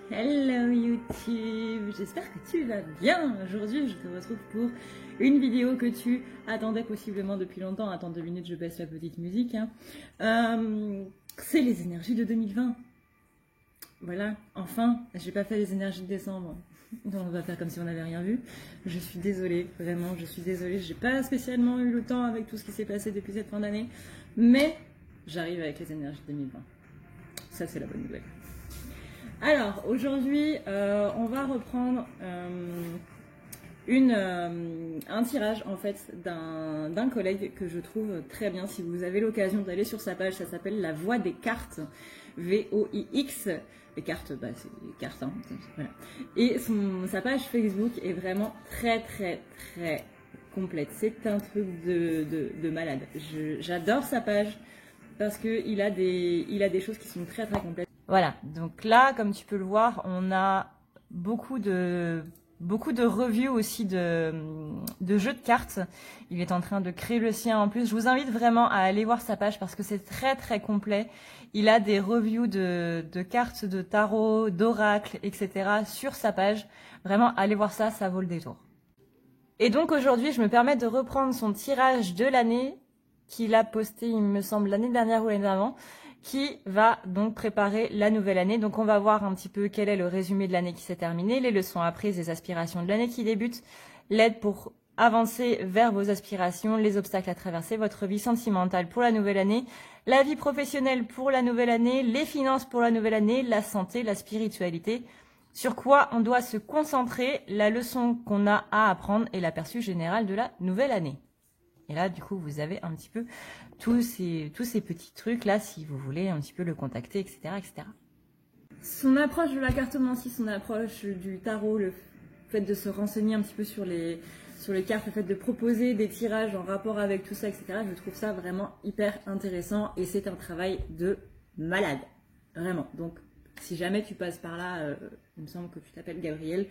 Hello YouTube, j'espère que tu vas bien. Aujourd'hui je te retrouve pour une vidéo que tu attendais possiblement depuis longtemps. Attends 2 minutes, je baisse la petite musique. C'est les énergies de 2020. Voilà, enfin, j'ai pas fait les énergies de décembre. Donc on va faire comme si on n'avait rien vu. Je suis désolée, vraiment, je suis désolée. J'ai pas spécialement eu le temps avec tout ce qui s'est passé depuis cette fin d'année. Mais j'arrive avec les énergies de 2020. Ça c'est la bonne nouvelle. Alors, aujourd'hui, on va reprendre un tirage en fait d'un collègue que je trouve très bien. Si vous avez l'occasion d'aller sur sa page, ça s'appelle La Voix des Cartes, V-O-I-X. Les cartes, bah, c'est les cartes, hein, voilà. Et sa page Facebook est vraiment très complète. C'est un truc de malade. J'adore sa page parce qu'il a des choses qui sont très complètes. Voilà, donc là, comme tu peux le voir, on a beaucoup de reviews aussi de jeux de cartes. Il est en train de créer le sien en plus. Je vous invite vraiment à aller voir sa page parce que c'est très complet. Il a des reviews de cartes de tarot, d'oracle, etc. sur sa page. Vraiment, allez voir ça, ça vaut le détour. Et donc aujourd'hui, je me permets de reprendre son tirage de l'année qu'il a posté, il me semble, l'année dernière ou l'année d'avant, qui va donc préparer la nouvelle année. Donc on va voir un petit peu quel est le résumé de l'année qui s'est terminée, les leçons apprises, les aspirations de l'année qui débute, l'aide pour avancer vers vos aspirations, les obstacles à traverser, votre vie sentimentale pour la nouvelle année, la vie professionnelle pour la nouvelle année, les finances pour la nouvelle année, la santé, la spiritualité, sur quoi on doit se concentrer, la leçon qu'on a à apprendre et l'aperçu général de la nouvelle année. Et là, du coup, vous avez un petit peu tous ces petits trucs-là, si vous voulez un petit peu le contacter, etc., etc. Son approche de la cartomancie, son approche du tarot, le fait de se renseigner un petit peu sur les cartes, le fait de proposer des tirages en rapport avec tout ça, etc., je trouve ça vraiment hyper intéressant et c'est un travail de malade. Vraiment. Donc, si jamais tu passes par là, il me semble que tu t'appelles Gabriel,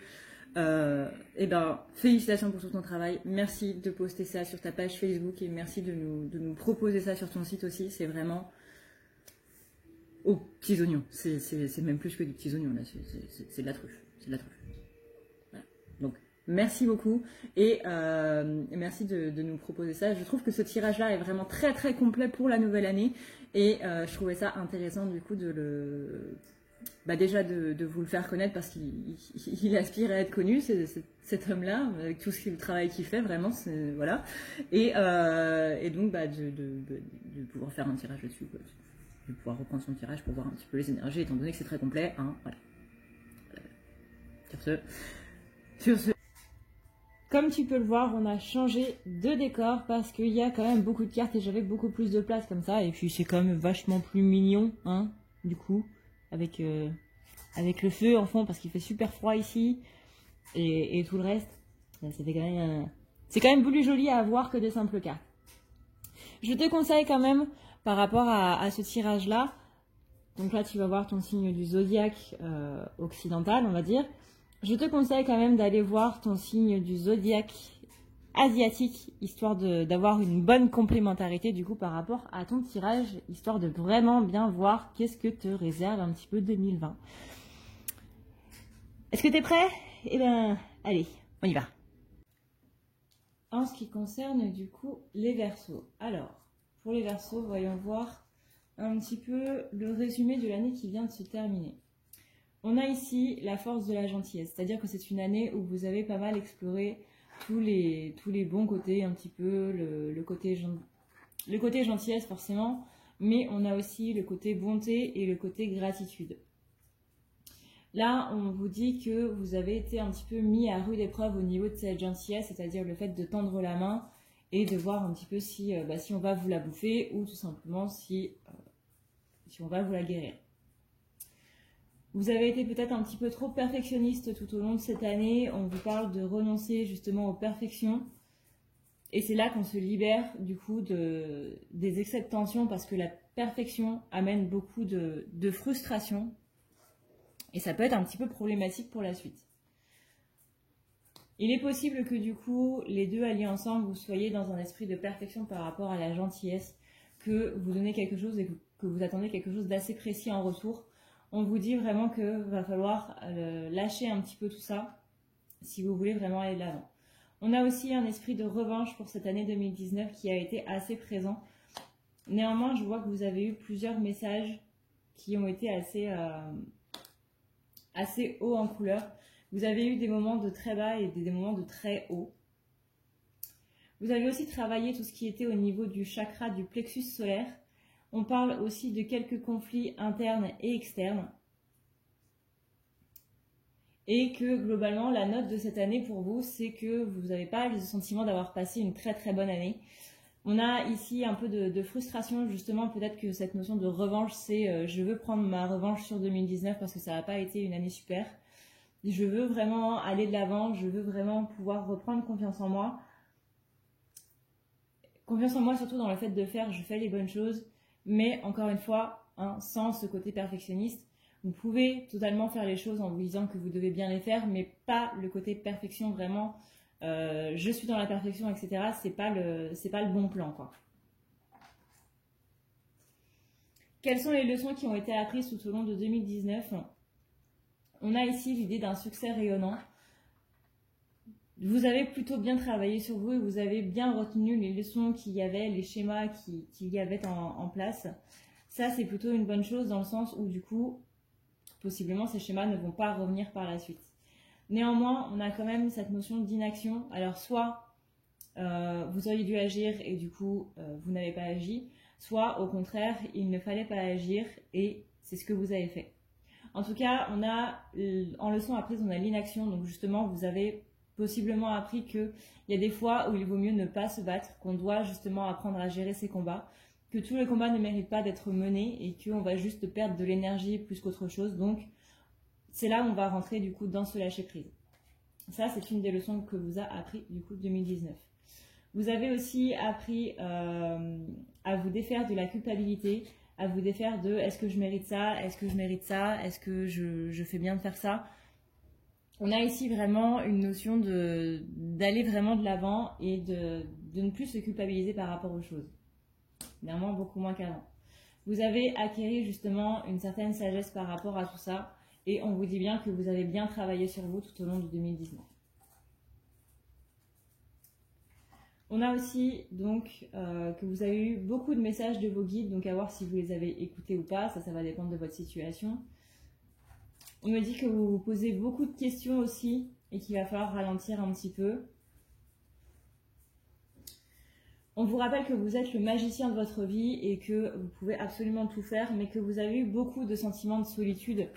eh ben, félicitations pour tout ton travail. Merci de poster ça sur ta page Facebook et merci de nous proposer ça sur ton site aussi. C'est vraiment aux petits oignons. C'est même plus que des petits oignons là. C'est de la truffe. C'est de la truffe. Voilà. Donc, merci beaucoup et merci de nous proposer ça. Je trouve que ce tirage-là est vraiment très complet pour la nouvelle année et je trouvais ça intéressant du coup de le... Bah déjà de vous le faire connaître parce qu'il aspire à être connu, cet homme-là, avec tout le travail qu'il fait, vraiment, voilà. Et donc bah, de pouvoir faire un tirage dessus, quoi. De pouvoir reprendre son tirage pour voir un petit peu les énergies, étant donné que c'est très complet, hein, voilà. Sur ce, comme tu peux le voir, on a changé de décor parce qu'il y a quand même beaucoup de cartes et j'avais beaucoup plus de place comme ça, et puis c'est quand même vachement plus mignon, hein, du coup. Avec le feu en fond parce qu'il fait super froid ici et tout le reste. C'est quand même plus joli à avoir que des simples cartes. Je te conseille quand même par rapport à ce tirage là. Donc là tu vas voir ton signe du zodiaque occidental on va dire. Je te conseille quand même d'aller voir ton signe du zodiaque asiatique, histoire d'avoir une bonne complémentarité du coup par rapport à ton tirage, histoire de vraiment bien voir qu'est-ce que te réserve un petit peu 2020. Est-ce que tu es prêt? Eh bien, allez, on y va. En ce qui concerne du coup les Verseaux. Alors, pour les Verseaux, voyons voir un petit peu le résumé de l'année qui vient de se terminer. On a ici la force de la gentillesse, c'est-à-dire que c'est une année où vous avez pas mal exploré tous les bons côtés, un petit peu le côté gentillesse forcément, mais on a aussi le côté bonté et le côté gratitude. Là, on vous dit que vous avez été un petit peu mis à rude épreuve au niveau de cette gentillesse, c'est-à-dire le fait de tendre la main et de voir un petit peu si on va vous la bouffer ou tout simplement si on va vous la guérir. Vous avez été peut-être un petit peu trop perfectionniste tout au long de cette année. On vous parle de renoncer justement aux perfections. Et c'est là qu'on se libère du coup des excès de tension parce que la perfection amène beaucoup de frustration. Et ça peut être un petit peu problématique pour la suite. Il est possible que du coup, les deux alliés ensemble, vous soyez dans un esprit de perfection par rapport à la gentillesse, que vous donnez quelque chose et que vous attendez quelque chose d'assez précis en retour. on vous dit vraiment que va falloir lâcher un petit peu tout ça si vous voulez vraiment aller de l'avant. On a aussi un esprit de revanche pour cette année 2019 qui a été assez présent. Néanmoins, je vois que vous avez eu plusieurs messages qui ont été assez hauts en couleur. Vous avez eu des moments de très bas et des moments de très haut. Vous avez aussi travaillé tout ce qui était au niveau du chakra du plexus solaire. On parle aussi de quelques conflits internes et externes. Et que globalement, la note de cette année pour vous, c'est que vous n'avez pas le sentiment d'avoir passé une très très bonne année. On a ici un peu de frustration, justement, peut-être que cette notion de revanche, c'est je veux prendre ma revanche sur 2019 parce que ça n'a pas été une année super. Je veux vraiment aller de l'avant, je veux vraiment pouvoir reprendre confiance en moi. Confiance en moi surtout dans le fait de faire, je fais les bonnes choses, mais encore une fois, hein, sans ce côté perfectionniste. Vous pouvez totalement faire les choses en vous disant que vous devez bien les faire, mais pas le côté perfection vraiment. Je suis dans la perfection, etc. C'est pas le bon plan, quoi. Quelles sont les leçons qui ont été apprises tout au long de 2019? On a ici l'idée d'un succès rayonnant. Vous avez plutôt bien travaillé sur vous et vous avez bien retenu les leçons qu'il y avait, les schémas qu'il y avait en place. Ça, c'est plutôt une bonne chose dans le sens où, du coup, possiblement, ces schémas ne vont pas revenir par la suite. Néanmoins, on a quand même cette notion d'inaction. Alors, soit vous auriez dû agir et du coup, vous n'avez pas agi, soit au contraire, il ne fallait pas agir et c'est ce que vous avez fait. En tout cas, on a, en leçon apprise, on a l'inaction. Donc justement, vous avez possiblement appris qu'il y a des fois où il vaut mieux ne pas se battre, qu'on doit justement apprendre à gérer ses combats, que tous les combats ne méritent pas d'être menés et qu'on va juste perdre de l'énergie plus qu'autre chose. Donc, c'est là où on va rentrer du coup dans ce lâcher-prise. Ça, c'est une des leçons que vous a appris du coup 2019. Vous avez aussi appris à vous défaire de la culpabilité, à vous défaire de est-ce que je mérite ça, est-ce que je mérite ça, est-ce que je fais bien de faire ça. On a ici vraiment une notion d'aller vraiment de l'avant et de ne plus se culpabiliser par rapport aux choses. Évidemment, beaucoup moins qu'avant. Vous avez acquis justement une certaine sagesse par rapport à tout ça et on vous dit bien que vous avez bien travaillé sur vous tout au long de 2019. On a aussi donc que vous avez eu beaucoup de messages de vos guides, donc à voir si vous les avez écoutés ou pas, ça va dépendre de votre situation. On me dit que vous vous posez beaucoup de questions aussi et qu'il va falloir ralentir un petit peu. On vous rappelle que vous êtes le magicien de votre vie et que vous pouvez absolument tout faire, mais que vous avez eu beaucoup de sentiments de solitude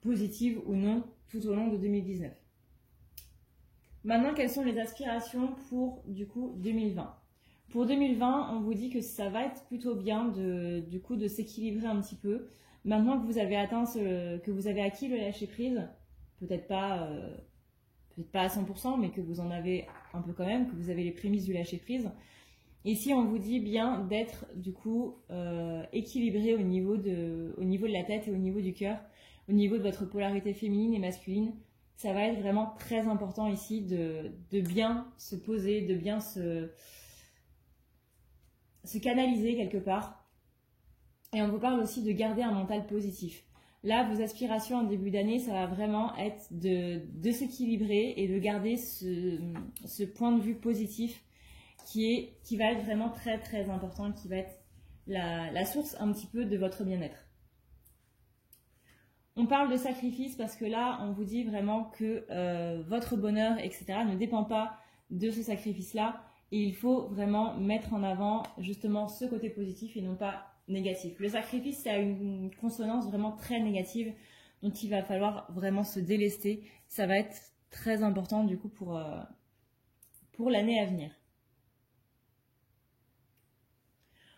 positive ou non tout au long de 2019. Maintenant, quelles sont les aspirations pour du coup 2020? Pour 2020, on vous dit que ça va être plutôt bien de s'équilibrer un petit peu. Maintenant que vous avez atteint que vous avez acquis le lâcher prise, peut-être pas à 100%, mais que vous en avez un peu quand même, que vous avez les prémices du lâcher prise. Ici, on vous dit bien d'être du coup équilibré au niveau de la tête et au niveau du cœur, au niveau de votre polarité féminine et masculine. Ça va être vraiment très important ici de bien se poser, de bien se canaliser quelque part. Et on vous parle aussi de garder un mental positif. Là, vos aspirations en début d'année, ça va vraiment être de s'équilibrer et de garder ce point de vue positif qui va être vraiment très très important, qui va être la source un petit peu de votre bien-être. On parle de sacrifice parce que là, on vous dit vraiment que votre bonheur, etc. ne dépend pas de ce sacrifice-là. Et il faut vraiment mettre en avant justement ce côté positif et non pas négatif. Le sacrifice, ça a une consonance vraiment très négative dont il va falloir vraiment se délester. Ça va être très important du coup pour l'année à venir.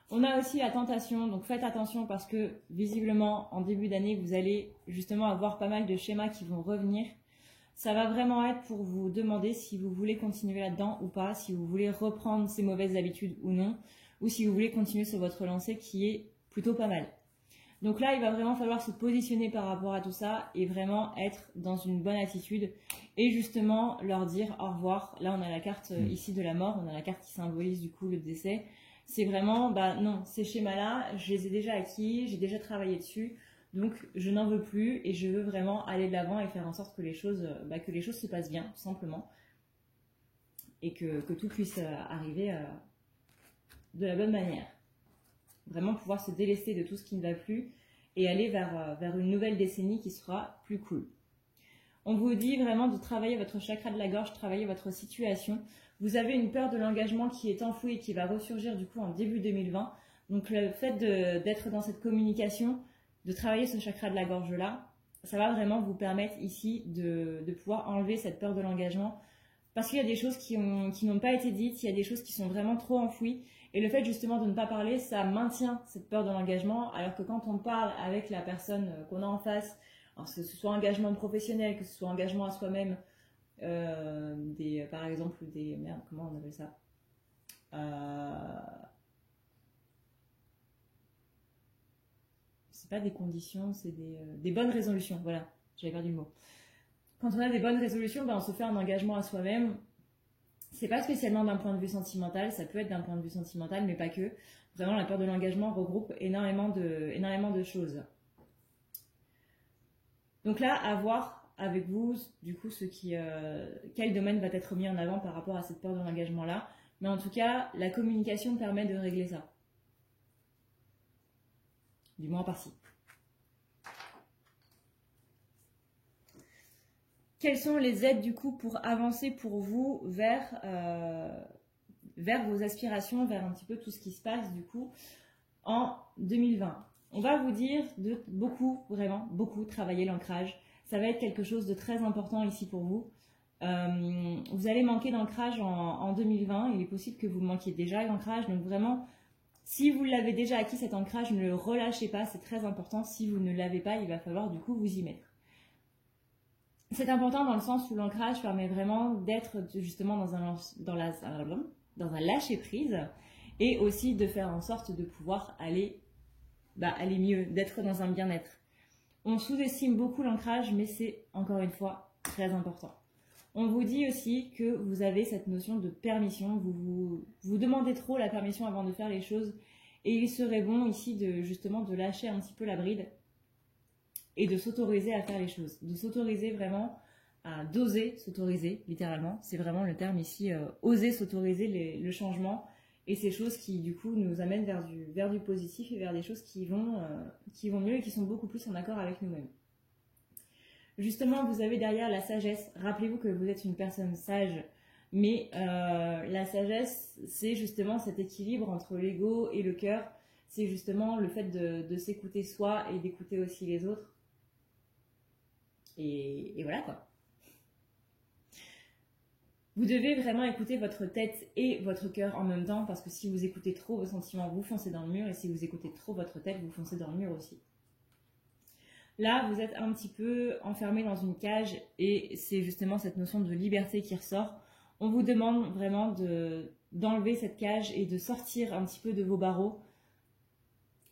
On a aussi la tentation, donc faites attention parce que visiblement en début d'année, vous allez justement avoir pas mal de schémas qui vont revenir. Ça va vraiment être pour vous demander si vous voulez continuer là-dedans ou pas, si vous voulez reprendre ces mauvaises habitudes ou non, ou si vous voulez continuer sur votre lancée qui est plutôt pas mal. Donc là, il va vraiment falloir se positionner par rapport à tout ça et vraiment être dans une bonne attitude et justement leur dire au revoir. Là, on a la carte ici de la mort, on a la carte qui symbolise du coup le décès. C'est vraiment, non, ces schémas-là, je les ai déjà acquis, j'ai déjà travaillé dessus. Donc je n'en veux plus et je veux vraiment aller de l'avant et faire en sorte que les choses se passent bien, tout simplement. Et que tout puisse arriver de la bonne manière. Vraiment pouvoir se délester de tout ce qui ne va plus et aller vers une nouvelle décennie qui sera plus cool. On vous dit vraiment de travailler votre chakra de la gorge, travailler votre situation. Vous avez une peur de l'engagement qui est enfouie et qui va ressurgir du coup en début 2020. Donc le fait d'être dans cette communication, de travailler ce chakra de la gorge là, ça va vraiment vous permettre ici de pouvoir enlever cette peur de l'engagement. Parce qu'il y a des choses qui n'ont pas été dites, il y a des choses qui sont vraiment trop enfouies. Et le fait justement de ne pas parler, ça maintient cette peur de l'engagement. Alors que quand on parle avec la personne qu'on a en face, alors que ce soit engagement professionnel, que ce soit engagement à soi-même, par exemple merde, comment on appelle ça, c'est pas des conditions, c'est des bonnes résolutions, voilà, j'avais perdu le mot. Quand on a des bonnes résolutions, on se fait un engagement à soi-même. C'est pas spécialement d'un point de vue sentimental, ça peut être d'un point de vue sentimental, mais pas que. Vraiment, la peur de l'engagement regroupe énormément de choses. Donc là, à voir avec vous, du coup, quel domaine va être mis en avant par rapport à cette peur de l'engagement-là. Mais en tout cas, la communication permet de régler ça. Du moins par-ci. Quelles sont les aides du coup pour avancer pour vous vers vos aspirations, vers un petit peu tout ce qui se passe du coup en 2020? On va vous dire de vraiment beaucoup travailler l'ancrage. Ça va être quelque chose de très important ici pour vous. Vous allez manquer d'ancrage en 2020. Il est possible que vous manquiez déjà d'ancrage. Donc vraiment, si vous l'avez déjà acquis cet ancrage, ne le relâchez pas. C'est très important. Si vous ne l'avez pas, il va falloir du coup vous y mettre. C'est important dans le sens où l'ancrage permet vraiment d'être justement dans un lâcher prise et aussi de faire en sorte de pouvoir aller mieux, d'être dans un bien-être. On sous-estime beaucoup l'ancrage, mais c'est encore une fois très important. On vous dit aussi que vous avez cette notion de permission, vous demandez trop la permission avant de faire les choses et il serait bon ici de lâcher un petit peu la bride et de s'autoriser à faire les choses, de s'autoriser vraiment d'oser s'autoriser, littéralement, c'est vraiment le terme ici, oser s'autoriser le changement et ces choses qui du coup nous amènent vers du positif et vers des choses qui vont mieux et qui sont beaucoup plus en accord avec nous-mêmes. Justement, vous avez derrière la sagesse, rappelez-vous que vous êtes une personne sage, mais la sagesse, c'est justement cet équilibre entre l'ego et le cœur, c'est justement le fait de s'écouter soi et d'écouter aussi les autres. Et voilà quoi. Vous devez vraiment écouter votre tête et votre cœur en même temps parce que si vous écoutez trop vos sentiments, vous foncez dans le mur et si vous écoutez trop votre tête, vous foncez dans le mur aussi. Là, vous êtes un petit peu enfermé dans une cage et c'est justement cette notion de liberté qui ressort. On vous demande vraiment d'enlever cette cage et de sortir un petit peu de vos barreaux.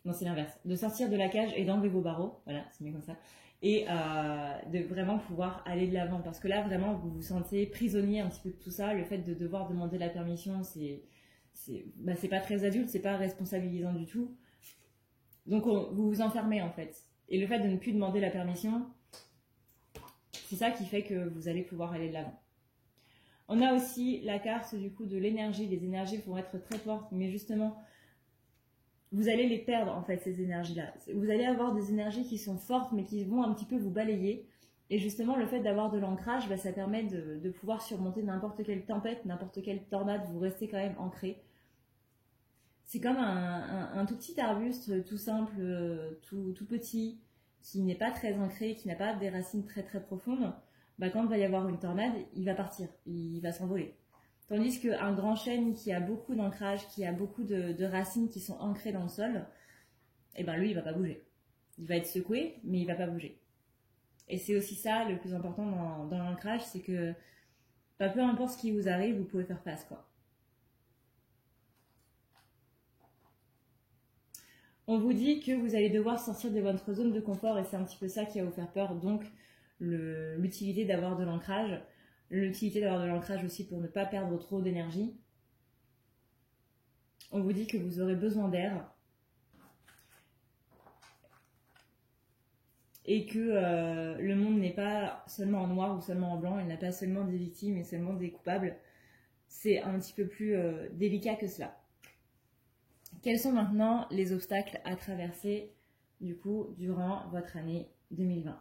Non, c'est l'inverse. De sortir de la cage et d'enlever vos barreaux. Voilà, c'est mieux comme ça. Et de vraiment pouvoir aller de l'avant. Parce que là, vraiment, vous vous sentez prisonnier un petit peu de tout ça. Le fait de devoir demander la permission, c'est pas très adulte, c'est pas responsabilisant du tout. Donc, vous vous enfermez en fait. Et le fait de ne plus demander la permission, c'est ça qui fait que vous allez pouvoir aller de l'avant. On a aussi la carte du coup de l'énergie. Les énergies vont être très fortes, mais justement, vous allez les perdre en fait, ces énergies-là. Vous allez avoir des énergies qui sont fortes, mais qui vont un petit peu vous balayer. Et justement, le fait d'avoir de l'ancrage, ça permet de pouvoir surmonter n'importe quelle tempête, n'importe quelle tornade. Vous restez quand même ancré. C'est comme un tout petit arbuste, tout simple, tout petit, qui n'est pas très ancré, qui n'a pas des racines très très profondes. Quand il va y avoir une tornade, il va partir, il va s'envoler. Tandis qu'un grand chêne qui a beaucoup d'ancrage, qui a beaucoup de racines qui sont ancrées dans le sol, lui, il va pas bouger. Il va être secoué, mais il va pas bouger. Et c'est aussi ça le plus important dans l'ancrage, c'est que peu importe ce qui vous arrive, vous pouvez faire face, quoi. On vous dit que vous allez devoir sortir de votre zone de confort et c'est un petit peu ça qui va vous faire peur. Donc, l'utilité d'avoir de l'ancrage. L'utilité d'avoir de l'ancrage aussi pour ne pas perdre trop d'énergie. On vous dit que vous aurez besoin d'air. et que le monde n'est pas seulement en noir ou seulement en blanc, il n'y a pas seulement des victimes et seulement des coupables. C'est un petit peu plus délicat que cela. Quels sont maintenant les obstacles à traverser du coup durant votre année 2020?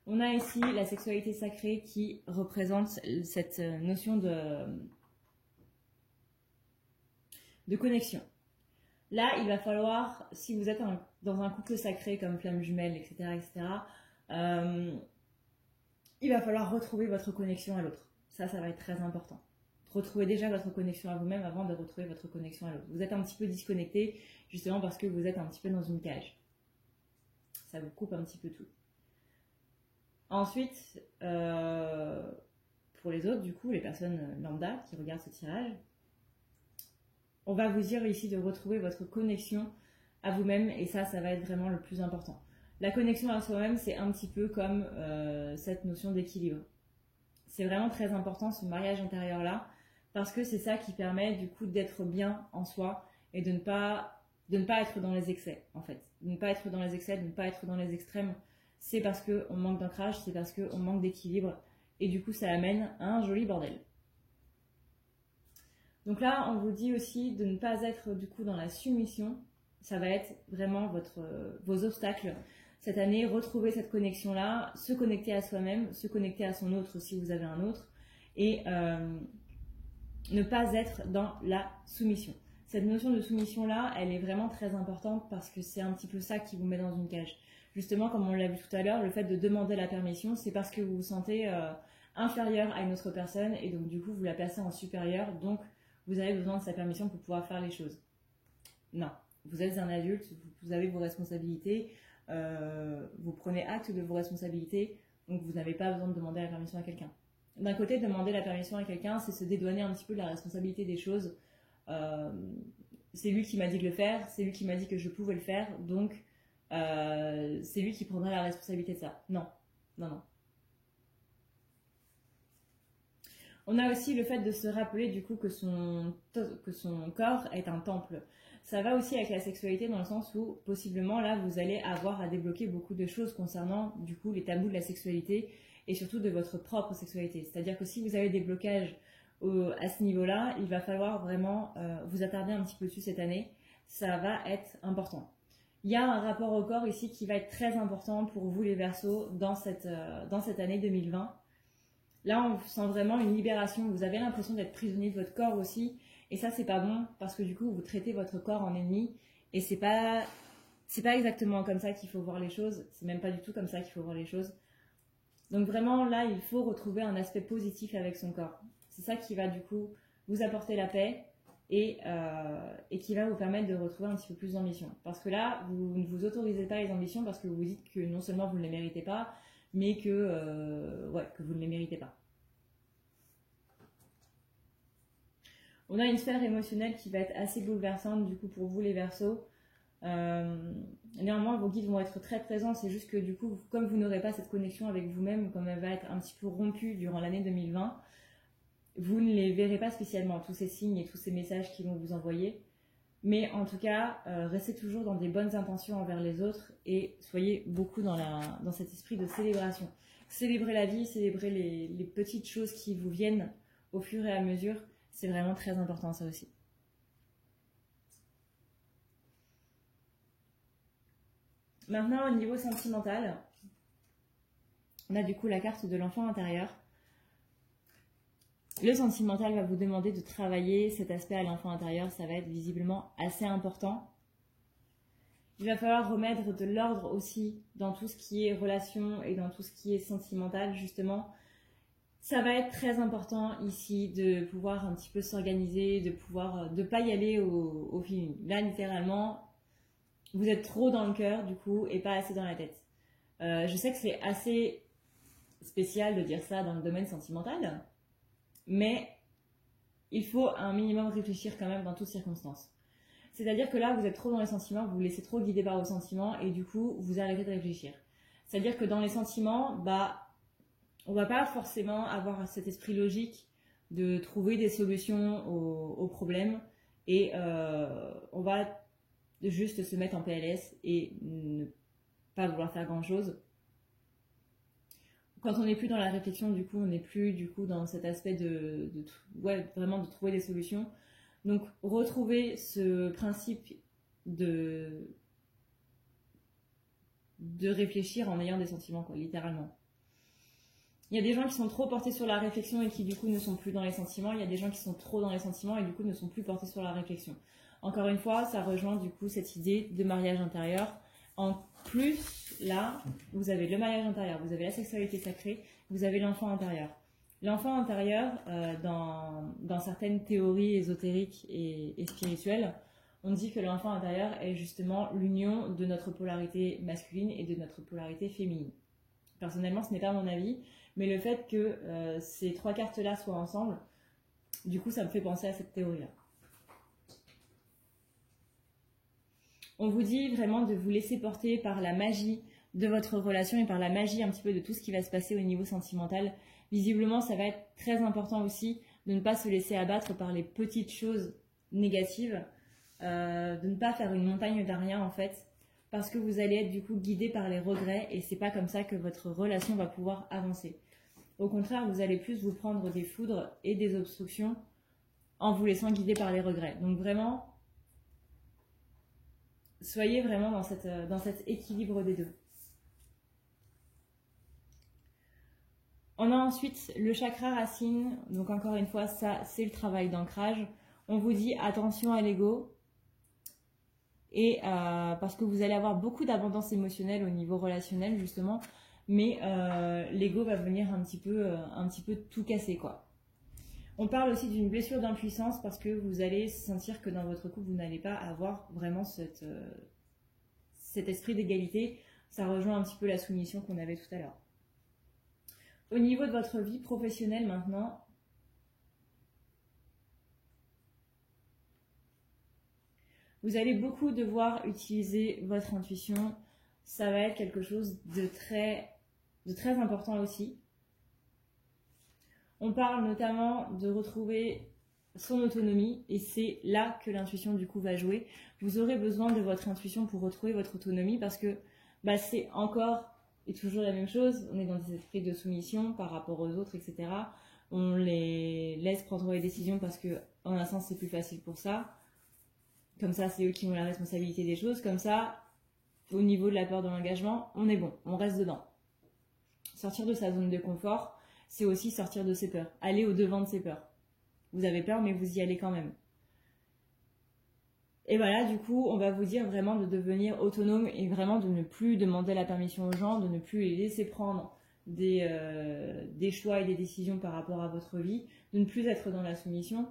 On a ici la sexualité sacrée qui représente cette notion de connexion. Là, il va falloir, si vous êtes dans un couple sacré comme flamme jumelle, etc., il va falloir retrouver votre connexion à l'autre. Ça va être très important. Retrouvez déjà votre connexion à vous-même avant de retrouver votre connexion à l'autre. Vous êtes un petit peu disconnecté, justement parce que vous êtes un petit peu dans une cage. Ça vous coupe un petit peu tout. Ensuite, pour les autres, du coup, les personnes lambda qui regardent ce tirage, on va vous dire ici de retrouver votre connexion à vous-même et ça va être vraiment le plus important. La connexion à soi-même, c'est un petit peu comme cette notion d'équilibre. C'est vraiment très important ce mariage intérieur-là parce que c'est ça qui permet du coup d'être bien en soi et de ne pas être dans les excès en fait. De ne pas être dans les excès, de ne pas être dans les extrêmes. C'est parce qu'on manque d'ancrage, c'est parce qu'on manque d'équilibre et du coup ça amène à un joli bordel. Donc là, on vous dit aussi de ne pas être du coup dans la soumission. Ça va être vraiment vos obstacles cette année. Retrouver cette connexion-là, se connecter à soi-même, se connecter à son autre si vous avez un autre, et ne pas être dans la soumission. Cette notion de soumission-là, elle est vraiment très importante parce que c'est un petit peu ça qui vous met dans une cage. Justement, comme on l'a vu tout à l'heure, le fait de demander la permission, c'est parce que vous vous sentez inférieur à une autre personne et donc du coup vous la placez en supérieur, donc vous avez besoin de sa permission pour pouvoir faire les choses. Non, vous êtes un adulte, vous avez vos responsabilités, vous prenez acte de vos responsabilités, donc vous n'avez pas besoin de demander la permission à quelqu'un. D'un côté, demander la permission à quelqu'un, c'est se dédouaner un petit peu de la responsabilité des choses. C'est lui qui m'a dit de le faire, c'est lui qui m'a dit que je pouvais le faire, donc c'est lui qui prendra la responsabilité de ça. Non, non, non. On a aussi le fait de se rappeler du coup que son corps est un temple. Ça va aussi avec la sexualité dans le sens où possiblement là vous allez avoir à débloquer beaucoup de choses concernant du coup les tabous de la sexualité et surtout de votre propre sexualité. C'est-à-dire que si vous avez des blocages à ce niveau-là, il va falloir vraiment vous attarder un petit peu dessus cette année. Ça va être important. Il y a un rapport au corps ici qui va être très important pour vous les Verseaux dans cette année 2020. Là, on sent vraiment une libération. Vous avez l'impression d'être prisonnier de votre corps aussi. Et ça, c'est pas bon parce que du coup, vous traitez votre corps en ennemi. Et c'est pas exactement comme ça qu'il faut voir les choses. C'est même pas du tout comme ça qu'il faut voir les choses. Donc vraiment, là, il faut retrouver un aspect positif avec son corps. C'est ça qui va du coup vous apporter la paix et qui va vous permettre de retrouver un petit peu plus d'ambition. Parce que là, vous ne vous autorisez pas les ambitions parce que vous vous dites que non seulement vous ne les méritez pas, mais que vous ne les méritez pas. On a une sphère émotionnelle qui va être assez bouleversante du coup pour vous les Verseaux. Néanmoins, vos guides vont être très présents, c'est juste que du coup, comme vous n'aurez pas cette connexion avec vous-même, comme elle va être un petit peu rompue durant l'année 2020, vous ne les verrez pas spécialement, tous ces signes et tous ces messages qu'ils vont vous envoyer. Mais en tout cas, restez toujours dans des bonnes intentions envers les autres et soyez beaucoup dans cet esprit de célébration. Célébrez la vie, célébrez les petites choses qui vous viennent au fur et à mesure. C'est vraiment très important ça aussi. Maintenant, au niveau sentimental, on a du coup la carte de l'enfant intérieur. Le sentimental va vous demander de travailler cet aspect à l'enfant intérieur, ça va être visiblement assez important. Il va falloir remettre de l'ordre aussi dans tout ce qui est relation et dans tout ce qui est sentimental, justement. Ça va être très important ici de pouvoir un petit peu s'organiser, de pas y aller au feeling. Là, littéralement, vous êtes trop dans le cœur, du coup, et pas assez dans la tête. Je sais que c'est assez spécial de dire ça dans le domaine sentimental, mais il faut un minimum réfléchir quand même dans toutes circonstances. C'est-à-dire que là, vous êtes trop dans les sentiments, vous vous laissez trop guider par vos sentiments et du coup, vous arrêtez de réfléchir. C'est-à-dire que dans les sentiments, on va pas forcément avoir cet esprit logique de trouver des solutions aux problèmes et on va juste se mettre en PLS et ne pas vouloir faire grand-chose. Quand on n'est plus dans la réflexion, du coup, on n'est plus du coup dans cet aspect vraiment de trouver des solutions. Donc, retrouver ce principe de réfléchir en ayant des sentiments, quoi, littéralement. Il y a des gens qui sont trop portés sur la réflexion et qui du coup ne sont plus dans les sentiments. Il y a des gens qui sont trop dans les sentiments et du coup ne sont plus portés sur la réflexion. Encore une fois, ça rejoint du coup cette idée de mariage intérieur. En plus, là, vous avez le mariage intérieur, vous avez la sexualité sacrée, vous avez l'enfant intérieur. L'enfant intérieur, dans certaines théories ésotériques et spirituelles, on dit que l'enfant intérieur est justement l'union de notre polarité masculine et de notre polarité féminine. Personnellement, ce n'est pas mon avis, mais le fait que ces trois cartes-là soient ensemble, du coup, ça me fait penser à cette théorie-là. On vous dit vraiment de vous laisser porter par la magie de votre relation et par la magie un petit peu de tout ce qui va se passer au niveau sentimental. Visiblement, ça va être très important aussi de ne pas se laisser abattre par les petites choses négatives, de ne pas faire une montagne d'un rien en fait, parce que vous allez être du coup guidé par les regrets et c'est pas comme ça que votre relation va pouvoir avancer. Au contraire, vous allez plus vous prendre des foudres et des obstructions en vous laissant guider par les regrets. Donc vraiment, soyez vraiment dans cet équilibre des deux. On a ensuite le chakra racine. Donc encore une fois, ça c'est le travail d'ancrage. On vous dit attention à l'ego. Et parce que vous allez avoir beaucoup d'abondance émotionnelle au niveau relationnel justement. Mais l'ego va venir un petit peu tout casser quoi. On parle aussi d'une blessure d'impuissance parce que vous allez sentir que dans votre couple, vous n'allez pas avoir vraiment cet esprit d'égalité. Ça rejoint un petit peu la soumission qu'on avait tout à l'heure. Au niveau de votre vie professionnelle maintenant, vous allez beaucoup devoir utiliser votre intuition. Ça va être quelque chose de très important aussi. On parle notamment de retrouver son autonomie et c'est là que l'intuition du coup va jouer. Vous aurez besoin de votre intuition pour retrouver votre autonomie parce que c'est encore et toujours la même chose. On est dans des esprits de soumission par rapport aux autres, etc. On les laisse prendre les décisions parce que en un sens c'est plus facile pour ça. Comme ça c'est eux qui ont la responsabilité des choses. Comme ça, au niveau de la peur de l'engagement, on est bon, on reste dedans. Sortir de sa zone de confort, c'est aussi sortir de ses peurs, aller au-devant de ses peurs. Vous avez peur, mais vous y allez quand même. Et voilà, du coup, on va vous dire vraiment de devenir autonome et vraiment de ne plus demander la permission aux gens, de ne plus les laisser prendre des choix et des décisions par rapport à votre vie, de ne plus être dans la soumission.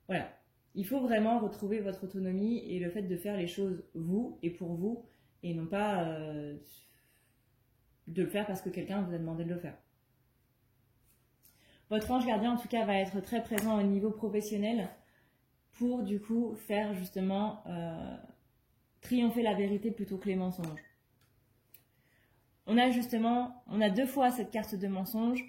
Voilà. Il faut vraiment retrouver votre autonomie et le fait de faire les choses vous et pour vous et non pas de le faire parce que quelqu'un vous a demandé de le faire. Votre ange gardien, en tout cas, va être très présent au niveau professionnel pour, du coup, faire justement triompher la vérité plutôt que les mensonges. On a deux fois cette carte de mensonge.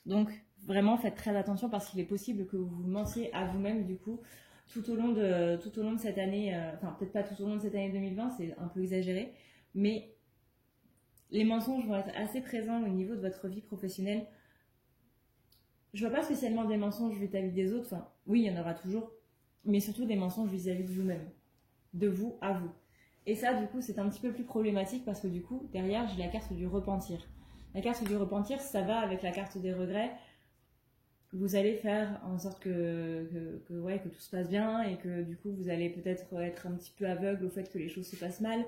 Donc, vraiment, faites très attention parce qu'il est possible que vous mentiez à vous-même, du coup, tout au long de cette année, enfin, peut-être pas tout au long de cette année 2020, c'est un peu exagéré, mais les mensonges vont être assez présents au niveau de votre vie professionnelle. Je vois pas spécialement des mensonges vis-à-vis des autres, enfin, oui, il y en aura toujours, mais surtout des mensonges vis-à-vis de vous-même, de vous à vous. Et ça, du coup, c'est un petit peu plus problématique parce que du coup, derrière, j'ai la carte du repentir. La carte du repentir, ça va avec la carte des regrets. Vous allez faire en sorte que tout se passe bien et que du coup, vous allez peut-être être un petit peu aveugle au fait que les choses se passent mal.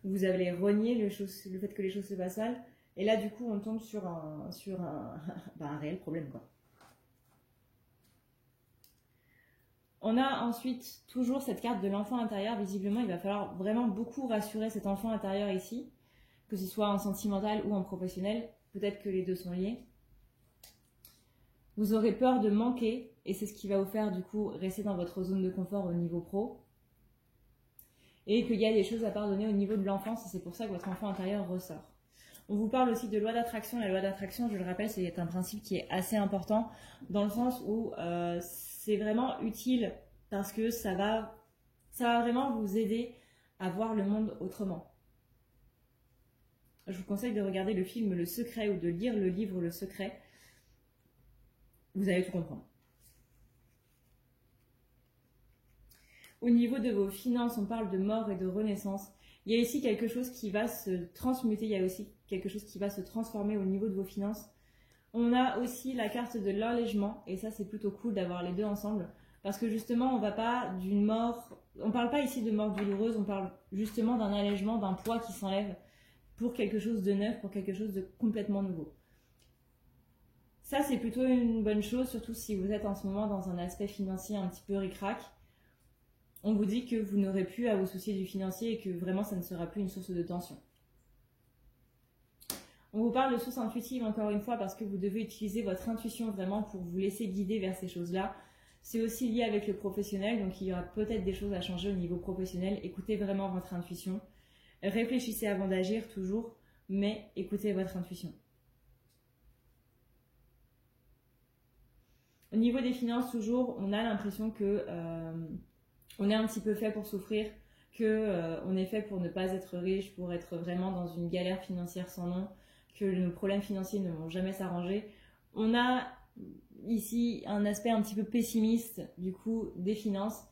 Vous allez renier le fait que les choses se passent mal. Et là, du coup, on tombe sur un réel problème, quoi. On a ensuite toujours cette carte de l'enfant intérieur. Visiblement, il va falloir vraiment beaucoup rassurer cet enfant intérieur ici, que ce soit en sentimental ou en professionnel. Peut-être que les deux sont liés. Vous aurez peur de manquer et c'est ce qui va vous faire du coup rester dans votre zone de confort au niveau pro. Et qu'il y a des choses à pardonner au niveau de l'enfance et c'est pour ça que votre enfant intérieur ressort. On vous parle aussi de loi d'attraction. La loi d'attraction, je le rappelle, c'est un principe qui est assez important dans le sens où c'est vraiment utile parce que ça va vraiment vous aider à voir le monde autrement. je vous conseille de regarder le film Le Secret ou de lire le livre Le Secret. Vous allez tout comprendre. Au niveau de vos finances, on parle de mort et de renaissance. Il y a ici quelque chose qui va se transmuter, il y a aussi quelque chose qui va se transformer au niveau de vos finances. On a aussi la carte de l'allègement, et ça c'est plutôt cool d'avoir les deux ensemble, parce que justement on va pas d'une mort, on parle pas ici de mort douloureuse, on parle justement d'un allègement, d'un poids qui s'enlève pour quelque chose de neuf, pour quelque chose de complètement nouveau. Ça c'est plutôt une bonne chose, surtout si vous êtes en ce moment dans un aspect financier un petit peu ric-rac. On vous dit que vous n'aurez plus à vous soucier du financier et que vraiment ça ne sera plus une source de tension. On vous parle de source intuitive encore une fois parce que vous devez utiliser votre intuition vraiment pour vous laisser guider vers ces choses-là. C'est aussi lié avec le professionnel, donc il y aura peut-être des choses à changer au niveau professionnel. Écoutez vraiment votre intuition. Réfléchissez avant d'agir toujours, mais écoutez votre intuition. Au niveau des finances, toujours, on a l'impression que on est un petit peu fait pour souffrir, que on est fait pour ne pas être riche, pour être vraiment dans une galère financière sans nom, que nos problèmes financiers ne vont jamais s'arranger. On a ici un aspect un petit peu pessimiste du coup des finances.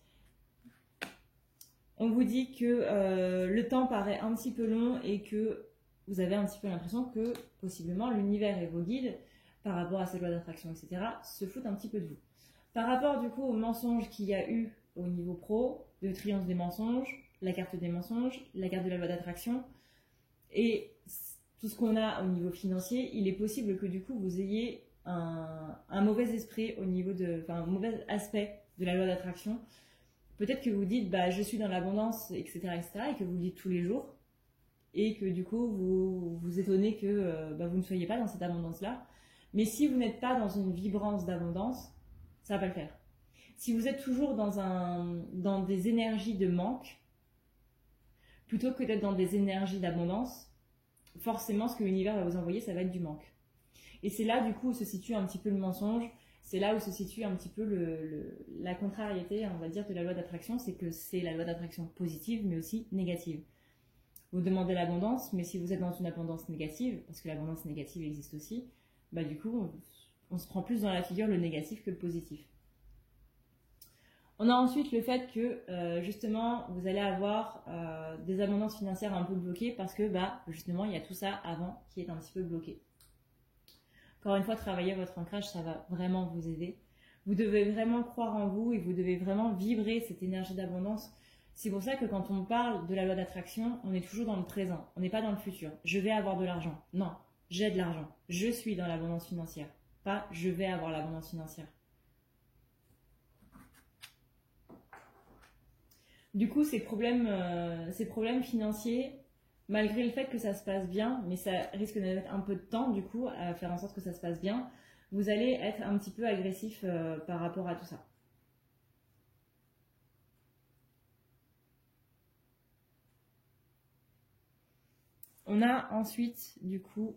On vous dit que le temps paraît un petit peu long et que vous avez un petit peu l'impression que possiblement l'univers et vos guides, par rapport à cette loi d'attraction, etc., se foutent un petit peu de vous. Par rapport du coup aux mensonges qu'il y a eu au niveau pro, le triomphe des mensonges, la carte des mensonges, la carte de la loi d'attraction, et tout ce qu'on a au niveau financier, il est possible que du coup vous ayez un mauvais esprit au niveau de, enfin un mauvais aspect de la loi d'attraction. Peut-être que vous dites bah je suis dans l'abondance, etc., et que vous le dites tous les jours, et que du coup vous vous étonnez que vous ne soyez pas dans cette abondance-là. Mais si vous n'êtes pas dans une vibrance d'abondance, ça va pas le faire. Si vous êtes toujours dans des énergies de manque, plutôt que d'être dans des énergies d'abondance, forcément ce que l'univers va vous envoyer, ça va être du manque. Et c'est là du coup où se situe un petit peu le mensonge, c'est là où se situe un petit peu la contrariété, on va dire, de la loi d'attraction, c'est que c'est la loi d'attraction positive mais aussi négative. Vous demandez l'abondance, mais si vous êtes dans une abondance négative, parce que l'abondance négative existe aussi, bah du coup on se prend plus dans la figure le négatif que le positif. On a ensuite le fait que justement vous allez avoir des abondances financières un peu bloquées parce que justement il y a tout ça avant qui est un petit peu bloqué. Encore une fois, travailler votre ancrage, ça va vraiment vous aider. Vous devez vraiment croire en vous et vous devez vraiment vibrer cette énergie d'abondance. C'est pour ça que quand on parle de la loi d'attraction, on est toujours dans le présent, on n'est pas dans le futur. Je vais avoir de l'argent. Non, j'ai de l'argent. Je suis dans l'abondance financière. Pas je vais avoir l'abondance financière. Du coup, ces problèmes financiers, malgré le fait que ça se passe bien, mais ça risque de mettre un peu de temps du coup à faire en sorte que ça se passe bien, vous allez être un petit peu agressif par rapport à tout ça. On a ensuite du coup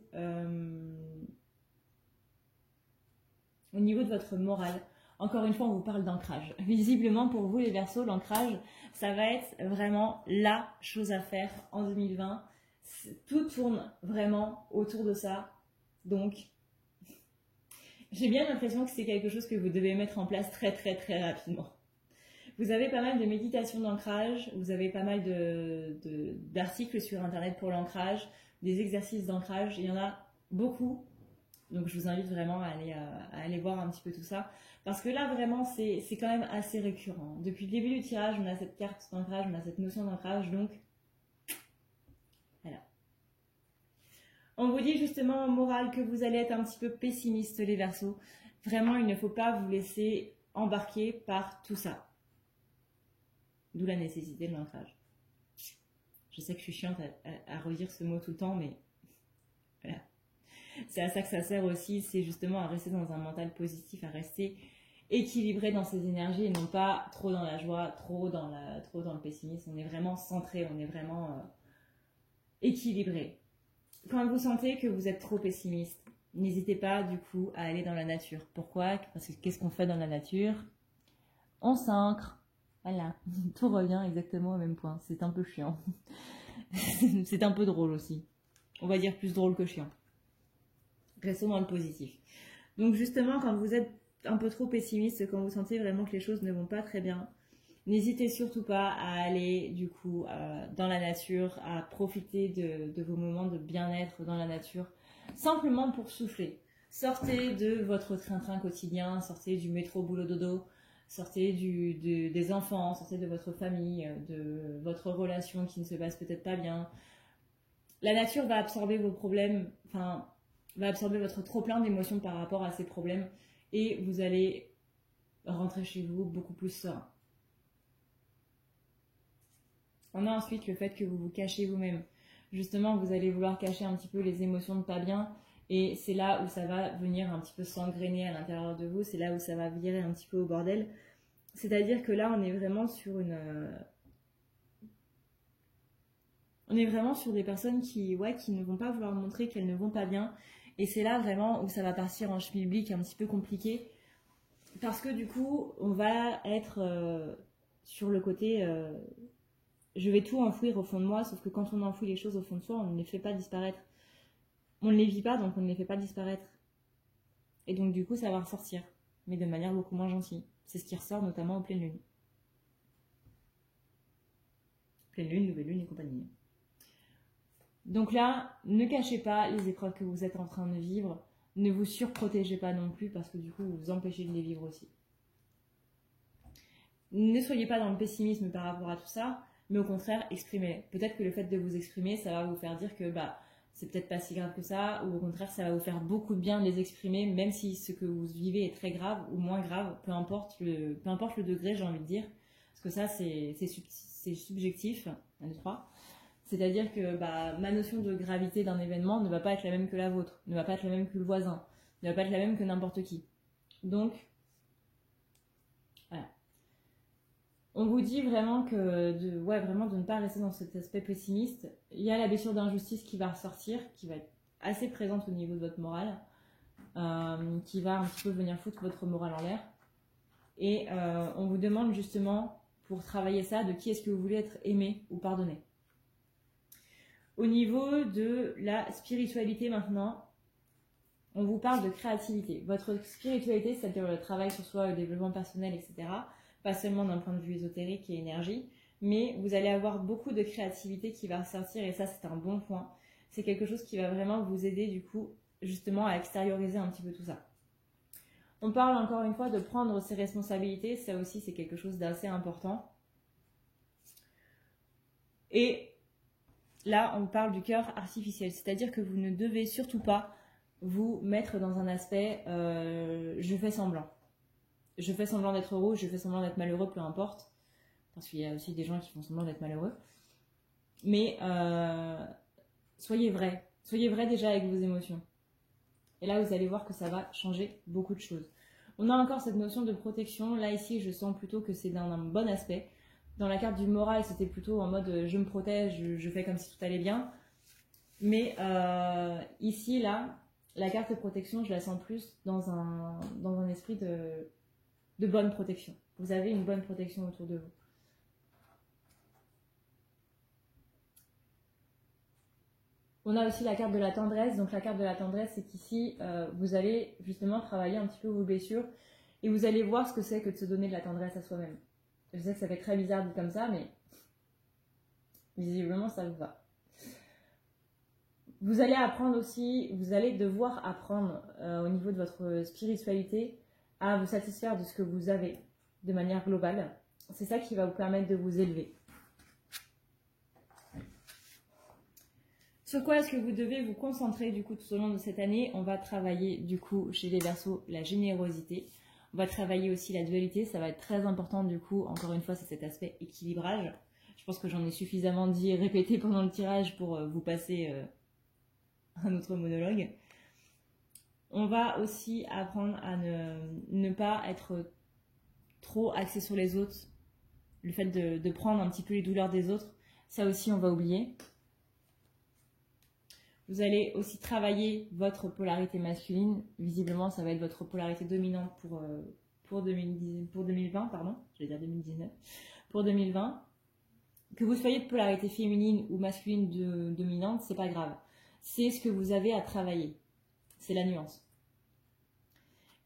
au niveau de votre morale. Encore une fois, on vous parle d'ancrage. Visiblement, pour vous, les Verseaux, l'ancrage, ça va être vraiment la chose à faire en 2020. Tout tourne vraiment autour de ça. Donc, j'ai bien l'impression que c'est quelque chose que vous devez mettre en place très, très, très rapidement. Vous avez pas mal de méditations d'ancrage, vous avez pas mal d'articles sur Internet pour l'ancrage, des exercices d'ancrage. Il y en a beaucoup. Donc je vous invite vraiment à aller voir un petit peu tout ça. Parce que là vraiment c'est quand même assez récurrent. Depuis le début du tirage, on a cette carte d'ancrage, on a cette notion d'ancrage, donc voilà. On vous dit justement en morale que vous allez être un petit peu pessimiste les Verseaux. Vraiment il ne faut pas vous laisser embarquer par tout ça. D'où la nécessité de l'ancrage. Je sais que je suis chiante à redire ce mot tout le temps, mais voilà. C'est à ça que ça sert aussi, c'est justement à rester dans un mental positif, à rester équilibré dans ses énergies et non pas trop dans la joie, trop dans le pessimisme. On est vraiment centré, on est vraiment équilibré. Quand vous sentez que vous êtes trop pessimiste, n'hésitez pas du coup à aller dans la nature. Pourquoi? Parce que qu'est-ce qu'on fait dans la nature? On s'ancre. Voilà, tout revient exactement au même point. C'est un peu chiant. C'est un peu drôle aussi. on va dire plus drôle que chiant. Restons dans le positif. Donc justement, quand vous êtes un peu trop pessimiste, quand vous sentez vraiment que les choses ne vont pas très bien, n'hésitez surtout pas à aller du coup dans la nature, à profiter de vos moments de bien-être dans la nature, simplement pour souffler. Sortez de votre train-train quotidien, sortez du métro boulot dodo, sortez des enfants, sortez de votre famille, de votre relation qui ne se passe peut-être pas bien. La nature va absorber vos problèmes, enfin, va absorber votre trop-plein d'émotions par rapport à ces problèmes et vous allez rentrer chez vous beaucoup plus serein. On a ensuite le fait que vous vous cachez vous-même. Justement, vous allez vouloir cacher un petit peu les émotions de pas bien et c'est là où ça va venir un petit peu s'engrainer à l'intérieur de vous, c'est là où ça va virer un petit peu au bordel. C'est-à-dire que là, on est vraiment sur on est vraiment sur des personnes qui ne vont pas vouloir montrer qu'elles ne vont pas bien. Et c'est là vraiment où ça va partir en schmilblick un petit peu compliqué. Parce que du coup, on va être sur le côté je vais tout enfouir au fond de moi. Sauf que quand on enfouit les choses au fond de soi, on ne les fait pas disparaître. On ne les vit pas, donc on ne les fait pas disparaître. Et donc du coup, ça va ressortir. Mais de manière beaucoup moins gentille. C'est ce qui ressort notamment en pleine lune. Pleine lune, nouvelle lune et compagnie. Donc là, ne cachez pas les épreuves que vous êtes en train de vivre. Ne vous surprotégez pas non plus parce que du coup, vous vous empêchez de les vivre aussi. Ne soyez pas dans le pessimisme par rapport à tout ça, mais au contraire, exprimez-les. Peut-être que le fait de vous exprimer, ça va vous faire dire que c'est peut-être pas si grave que ça, ou au contraire, ça va vous faire beaucoup de bien de les exprimer, même si ce que vous vivez est très grave ou moins grave, peu importe le degré, j'ai envie de dire. Parce que ça, c'est subjectif, 1, 2, 3. C'est-à-dire que ma notion de gravité d'un événement ne va pas être la même que la vôtre, ne va pas être la même que le voisin, ne va pas être la même que n'importe qui. Donc, voilà. On vous dit vraiment vraiment de ne pas rester dans cet aspect pessimiste. Il y a la blessure d'injustice qui va ressortir, qui va être assez présente au niveau de votre morale, qui va un petit peu venir foutre votre morale en l'air. Et on vous demande justement, pour travailler ça, de qui est-ce que vous voulez être aimé ou pardonné. Au niveau de la spiritualité maintenant, on vous parle de créativité. Votre spiritualité, c'est-à-dire le travail sur soi, le développement personnel, etc. Pas seulement d'un point de vue ésotérique et énergie, mais vous allez avoir beaucoup de créativité qui va ressortir et ça, c'est un bon point. C'est quelque chose qui va vraiment vous aider du coup, justement, à extérioriser un petit peu tout ça. On parle encore une fois de prendre ses responsabilités. Ça aussi, c'est quelque chose d'assez important. Et là, on parle du cœur artificiel, c'est-à-dire que vous ne devez surtout pas vous mettre dans un aspect je fais semblant. Je fais semblant d'être heureux, je fais semblant d'être malheureux, peu importe. Parce qu'il y a aussi des gens qui font semblant d'être malheureux. Mais soyez vrai. Soyez vrai déjà avec vos émotions. Et là, vous allez voir que ça va changer beaucoup de choses. On a encore cette notion de protection. Là, ici, je sens plutôt que c'est d'un bon aspect. Dans la carte du moral, c'était plutôt en mode je me protège, je fais comme si tout allait bien. Mais ici, là, la carte de protection, je la sens plus dans un esprit de bonne protection. Vous avez une bonne protection autour de vous. On a aussi la carte de la tendresse. Donc la carte de la tendresse, c'est qu'ici, vous allez justement travailler un petit peu vos blessures et vous allez voir ce que c'est que de se donner de la tendresse à soi-même. Je sais que ça fait très bizarre dit comme ça, mais visiblement, ça vous va. Vous allez apprendre aussi, vous allez devoir apprendre au niveau de votre spiritualité à vous satisfaire de ce que vous avez de manière globale. C'est ça qui va vous permettre de vous élever. Sur quoi est-ce que vous devez vous concentrer du coup tout au long de cette année? On va travailler du coup chez les Verseaux la générosité. On va travailler aussi la dualité, ça va être très important du coup, encore une fois, c'est cet aspect équilibrage. Je pense que j'en ai suffisamment dit et répété pendant le tirage pour vous passer un autre monologue. On va aussi apprendre à ne pas être trop axé sur les autres. Le fait de prendre un petit peu les douleurs des autres, ça aussi on va oublier. Vous allez aussi travailler votre polarité masculine. Visiblement, ça va être votre polarité dominante pour 2020, pardon. Je vais dire 2019. Pour 2020. Que vous soyez de polarité féminine ou masculine dominante, c'est pas grave. c'est ce que vous avez à travailler. C'est la nuance.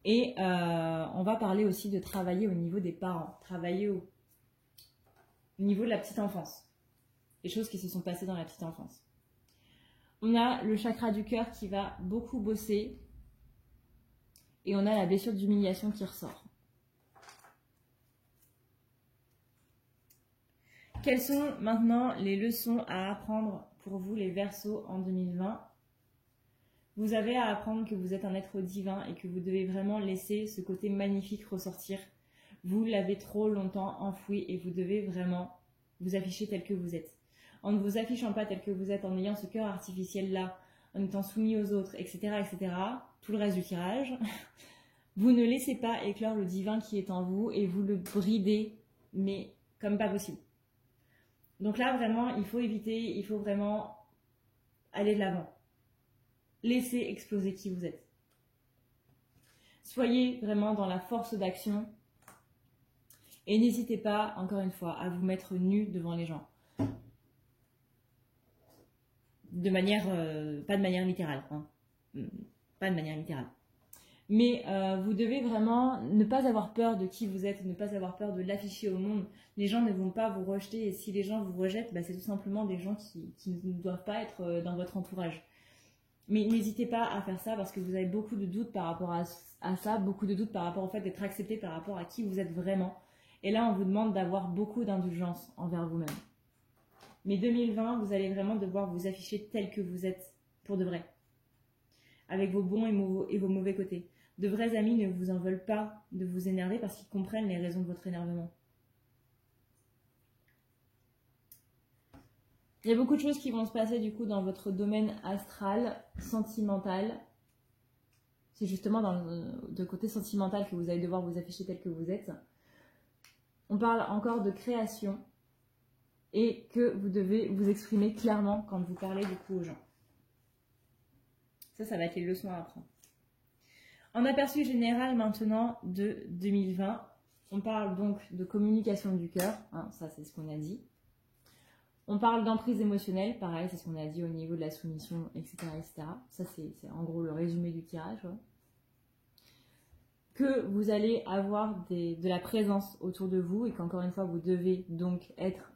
Et on va parler aussi de travailler au niveau des parents, travailler au niveau de la petite enfance, les choses qui se sont passées dans la petite enfance. On a le chakra du cœur qui va beaucoup bosser et on a la blessure d'humiliation qui ressort. Quelles sont maintenant les leçons à apprendre pour vous les Verseaux en 2020 ? Vous avez à apprendre que vous êtes un être divin et que vous devez vraiment laisser ce côté magnifique ressortir. Vous l'avez trop longtemps enfoui et vous devez vraiment vous afficher tel que vous êtes. En ne vous affichant pas tel que vous êtes, en ayant ce cœur artificiel-là, en étant soumis aux autres, etc., etc., tout le reste du tirage, vous ne laissez pas éclore le divin qui est en vous et vous le bridez, mais comme pas possible. Donc là, vraiment, il faut éviter, il faut vraiment aller de l'avant. Laissez exploser qui vous êtes. Soyez vraiment dans la force d'action et n'hésitez pas, encore une fois, à vous mettre nu devant les gens. De manière, pas de manière littérale, hein. Pas de manière littérale. Mais vous devez vraiment ne pas avoir peur de qui vous êtes, ne pas avoir peur de l'afficher au monde. Les gens ne vont pas vous rejeter et si les gens vous rejettent, bah, c'est tout simplement des gens qui ne doivent pas être dans votre entourage. Mais n'hésitez pas à faire ça parce que vous avez beaucoup de doutes par rapport à ça, beaucoup de doutes par rapport au fait d'être accepté par rapport à qui vous êtes vraiment. Et là, on vous demande d'avoir beaucoup d'indulgence envers vous-même. Mais 2020, vous allez vraiment devoir vous afficher tel que vous êtes pour de vrai. Avec vos bons et vos mauvais côtés. De vrais amis ne vous en veulent pas de vous énerver parce qu'ils comprennent les raisons de votre énervement. Il y a beaucoup de choses qui vont se passer du coup dans votre domaine astral, sentimental. C'est justement dans le côté sentimental que vous allez devoir vous afficher tel que vous êtes. On parle encore de création et que vous devez vous exprimer clairement quand vous parlez du coup aux gens. Ça va être les leçons à apprendre. En aperçu général maintenant de 2020, on parle donc de communication du cœur, hein, ça c'est ce qu'on a dit. On parle d'emprise émotionnelle, pareil, c'est ce qu'on a dit au niveau de la soumission, etc. etc. Ça c'est en gros le résumé du tirage. Ouais. Que vous allez avoir de la présence autour de vous et qu'encore une fois vous devez donc être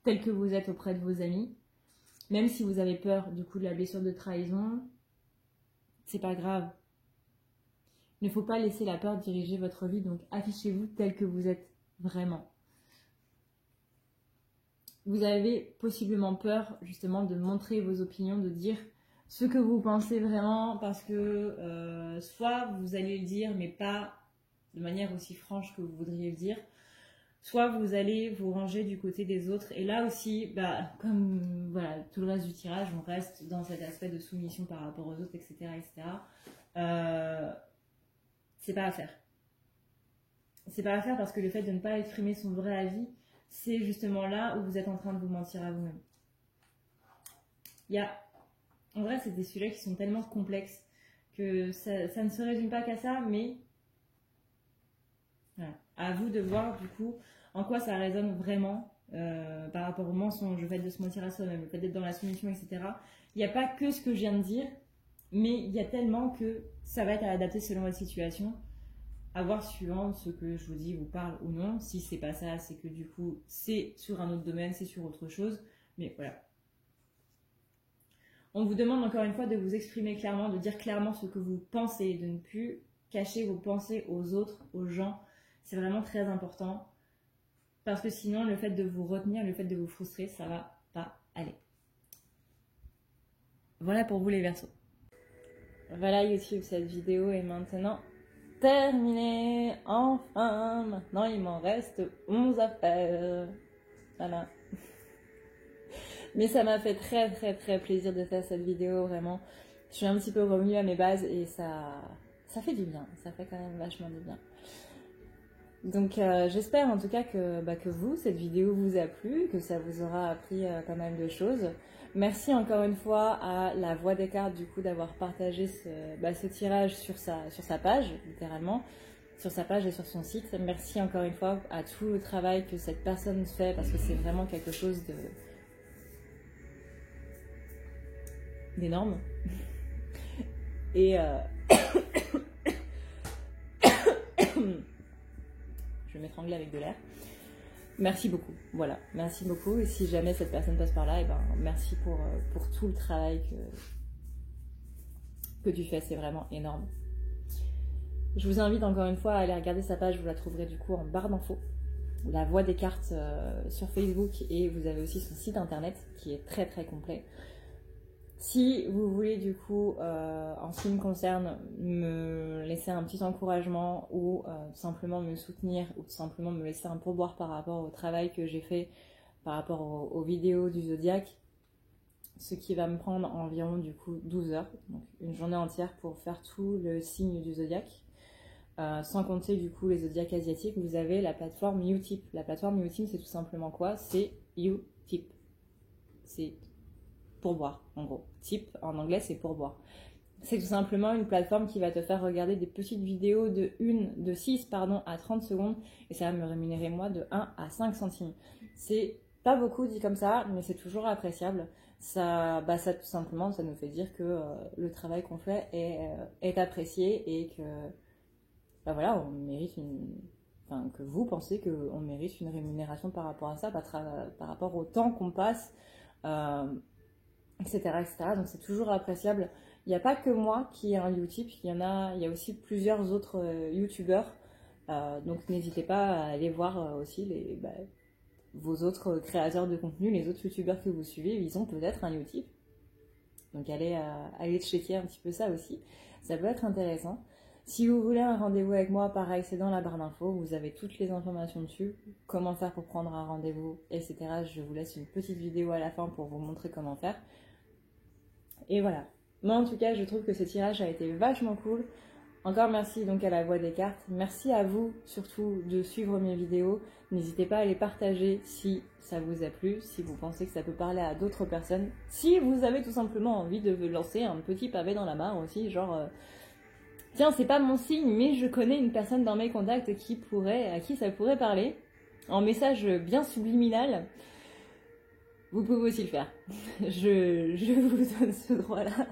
tel que vous êtes auprès de vos amis. Même si vous avez peur du coup de la blessure de trahison, c'est pas grave. Il ne faut pas laisser la peur diriger votre vie, donc affichez-vous tel que vous êtes vraiment. Vous avez possiblement peur justement de montrer vos opinions, de dire ce que vous pensez vraiment parce que soit vous allez le dire mais pas de manière aussi franche que vous voudriez le dire, soit vous allez vous ranger du côté des autres et là aussi, bah, comme voilà, tout le reste du tirage, on reste dans cet aspect de soumission par rapport aux autres, etc. etc. C'est pas à faire. C'est pas à faire parce que le fait de ne pas exprimer son vrai avis, c'est justement là où vous êtes en train de vous mentir à vous-même. En vrai, c'est des sujets qui sont tellement complexes que ça ne se résume pas qu'à ça, mais voilà. À vous de voir du coup en quoi ça résonne vraiment par rapport au mensonge, le fait de se mentir à soi-même, le fait d'être dans la soumission, etc. Il n'y a pas que ce que je viens de dire, mais il y a tellement que ça va être à adapter selon votre situation. À voir suivant ce que je vous dis vous parle ou non. Si c'est pas ça, c'est que du coup c'est sur un autre domaine, c'est sur autre chose. Mais voilà. On vous demande encore une fois de vous exprimer clairement, de dire clairement ce que vous pensez, de ne plus cacher vos pensées aux autres, aux gens. C'est vraiment très important. Parce que sinon, le fait de vous retenir, le fait de vous frustrer, ça va pas aller. Voilà pour vous les Verseaux. Voilà YouTube, cette vidéo est maintenant terminée. Enfin, maintenant il m'en reste 11 à faire. Voilà. Mais ça m'a fait très très très plaisir de faire cette vidéo, vraiment. Je suis un petit peu revenue à mes bases et ça fait du bien. Ça fait quand même vachement du bien. Donc j'espère en tout cas que vous, cette vidéo vous a plu, que ça vous aura appris pas mal de choses. Merci encore une fois à la Voix des Cartes du coup d'avoir partagé ce tirage sur sa page, littéralement, sur sa page et sur son site. Merci encore une fois à tout le travail que cette personne fait parce que c'est vraiment quelque chose d'énorme. Et je vais m'étrangler avec de l'air. Merci beaucoup, voilà, merci beaucoup. Et si jamais cette personne passe par là, et ben merci pour tout le travail que tu fais, c'est vraiment énorme. Je vous invite encore une fois à aller regarder sa page, vous la trouverez du coup en barre d'infos. La Voix des cartes sur Facebook, et vous avez aussi son site internet qui est très très complet. Si vous voulez du coup, en ce qui me concerne, me laisser un petit encouragement ou tout simplement me soutenir ou tout simplement me laisser un pourboire par rapport au travail que j'ai fait par rapport aux vidéos du Zodiaque, ce qui va me prendre environ du coup 12 heures, donc une journée entière pour faire tout le signe du Zodiaque. Sans compter du coup les zodiaques asiatiques, vous avez la plateforme Utip. La plateforme Utip, c'est tout simplement quoi? C'est Utip. C'est pourboire, en gros. Tip, en anglais, c'est pourboire. C'est tout simplement une plateforme qui va te faire regarder des petites vidéos de 6 à 30 secondes, et ça va me rémunérer moi de 1 à 5 centimes. C'est pas beaucoup dit comme ça, mais c'est toujours appréciable. Ça tout simplement, ça nous fait dire que le travail qu'on fait est apprécié, et que voilà, on mérite que vous pensez qu'on mérite une rémunération par rapport à ça, par rapport au temps qu'on passe, etc., etc. Donc c'est toujours appréciable. Il n'y a pas que moi qui ai un Utip, il y a aussi plusieurs autres youtubeurs. Donc n'hésitez pas à aller voir aussi vos autres créateurs de contenu, les autres youtubeurs que vous suivez, ils ont peut-être un Utip. Donc allez checker un petit peu ça aussi. Ça peut être intéressant. Si vous voulez un rendez-vous avec moi, pareil, c'est dans la barre d'infos, vous avez toutes les informations dessus, comment faire pour prendre un rendez-vous, etc. Je vous laisse une petite vidéo à la fin pour vous montrer comment faire. Et voilà. Moi, en tout cas, je trouve que ce tirage a été vachement cool. Encore merci donc à la Voix des cartes. Merci à vous, surtout, de suivre mes vidéos. N'hésitez pas à les partager si ça vous a plu, si vous pensez que ça peut parler à d'autres personnes. Si vous avez tout simplement envie de lancer un petit pavé dans la mare aussi, genre... tiens, c'est pas mon signe, mais je connais une personne dans mes contacts à qui ça pourrait parler. En message bien subliminal, vous pouvez aussi le faire. Je vous donne ce droit-là.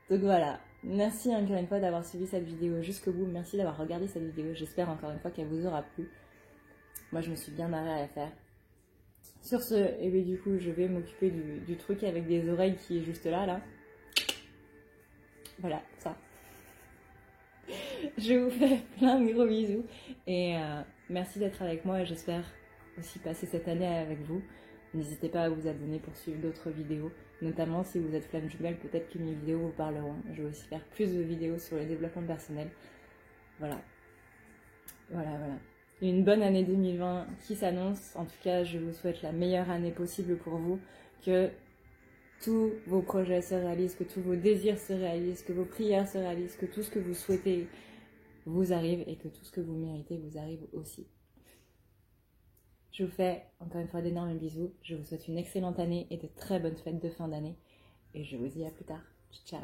Donc voilà. Merci encore une fois d'avoir suivi cette vidéo jusqu'au bout. Merci d'avoir regardé cette vidéo. J'espère encore une fois qu'elle vous aura plu. Moi, je me suis bien marrée à la faire. Sur ce, et bien du coup, je vais m'occuper du truc avec des oreilles qui est juste là. Voilà, ça. Je vous fais plein de gros bisous et merci d'être avec moi, et j'espère aussi passer cette année avec vous. N'hésitez pas à vous abonner pour suivre d'autres vidéos, notamment si vous êtes flamme jumelle, peut-être que mes vidéos vous parleront. Je vais aussi faire plus de vidéos sur le développement personnel. Voilà. Une bonne année 2020 qui s'annonce. En tout cas, je vous souhaite la meilleure année possible pour vous, que tous vos projets se réalisent, que tous vos désirs se réalisent, que vos prières se réalisent, que tout ce que vous souhaitez vous arrive, et que tout ce que vous méritez vous arrive aussi. Je vous fais encore une fois d'énormes bisous. Je vous souhaite une excellente année et de très bonnes fêtes de fin d'année. Et je vous dis à plus tard. Ciao.